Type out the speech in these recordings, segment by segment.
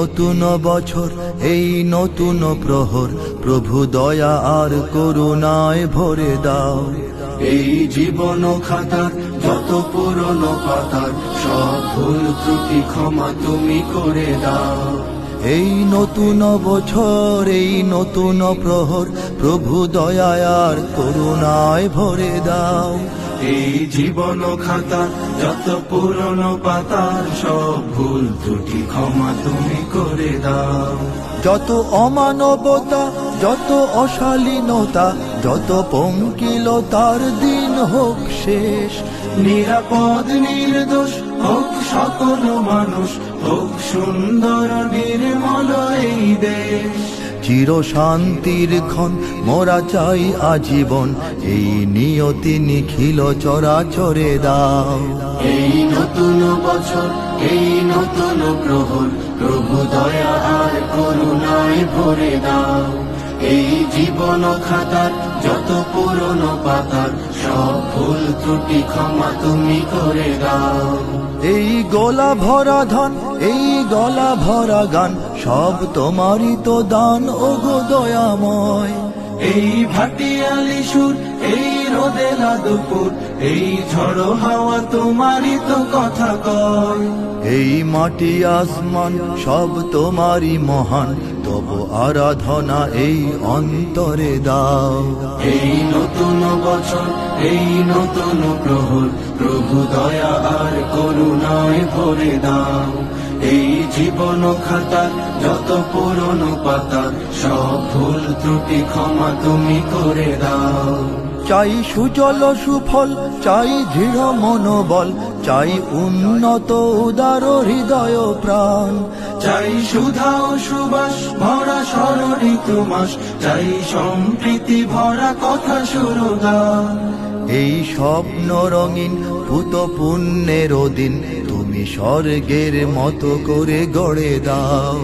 নতুন বছর, এই নতুন প্রহর, প্রভু দয়া আর করুণায় ভরে দাও। এই জীবন খাতার যত পুরনো পাতার সব ভুল ত্রুটি ক্ষমা তুমি করে দাও। এই নতুন বছর, এই নতুন প্রহর, প্রভু দয়া আর করুণায় ভরে দাও। এই জীবন খাতার যত পুরনো পাতার সব ভুল ত্রুটি ক্ষমা তুমি করে দাও। যত অমানবতা, যত অশালীনতা, যত পঙ্কিলতার দিন হোক শেষ। নিরাপদ নির্দোষ হোক সকল মানুষ, হোক সুন্দর নির্মল এই দেশ। চির শান্তির ক্ষণ মোরা চাই আজীবন, এই নিয়তি নিখিল চরাচরে দাও। এই নতুন বছর, এই নতুন প্রহর, প্রভু দয়া আর করুণায় ভরে দাও। এই জীবন খাতার যত পুরনো পাতার সব ভুল ত্রুটি ক্ষমা তুমি করে দাও। এই গলা ভরা ধান, এই গলা ভরা গান, সব তোমারই তো দান ওগো দয়াময়। এই ভাটিয়ালি সুর, এই রোদেলা দুপুর, এই ঝড়ো হাওয়া তোমারই তো কথা কয়। এই মাটি আসমান সব তোমারই মহান, তবু আরাধনা এই অন্তরে দাও। এই নতুন বছর, এই নতুন প্রহর, প্রভু দয়া আর করুণায় ভরে দাও। এই জীবন খাতার যত পুরনো পাতার সব ভুল ত্রুটি ক্ষমা তুমি করে দাও। চাই সুজল সুফল, চাই দৃঢ় মনোবল, চাই উন্নত উদার হৃদয় প্রাণ। চাই সুধা ও সুবাস ভরা স্মরণিত মাস, চাই সম্প্রীতি ভরা কথা সুরগান। এই স্বপ্ন রঙিন পুত পুণ্যের দিন, তুমি স্বর্গের মতো করে গড়ে দাও।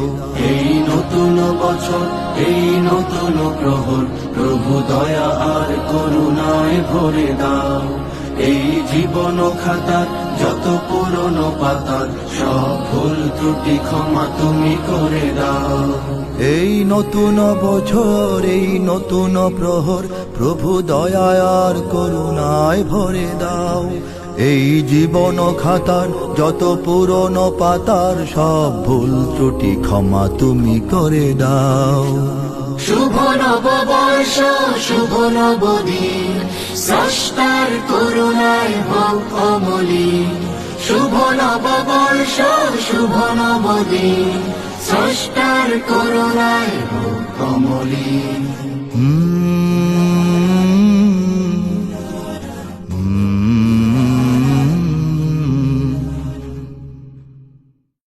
এই নতুন বছর, এই নতুন প্রহর, প্রভু দয়া আর করুণায় ভরে দাও। এই জীবন খাতার যত পুরনো পাতার সব ভুল ত্রুটি ক্ষমা তুমি করে দাও। এই নতুন বছর, এই নতুন প্রহর, প্রভু দয়া আর করুণায় ভরে দাও। এই জীবন খাতার যত পুরনো পাতার সব ভুল ত্রুটি ক্ষমা তুমি করে দাও। শুভ নববর্ষ, শুভ নবদিন, স্রষ্টার করুণায় হোক অমলিন। শুভ নববর্ষ, শুভ নবদিন, স্রষ্টার করুণায় হোক অমলিন।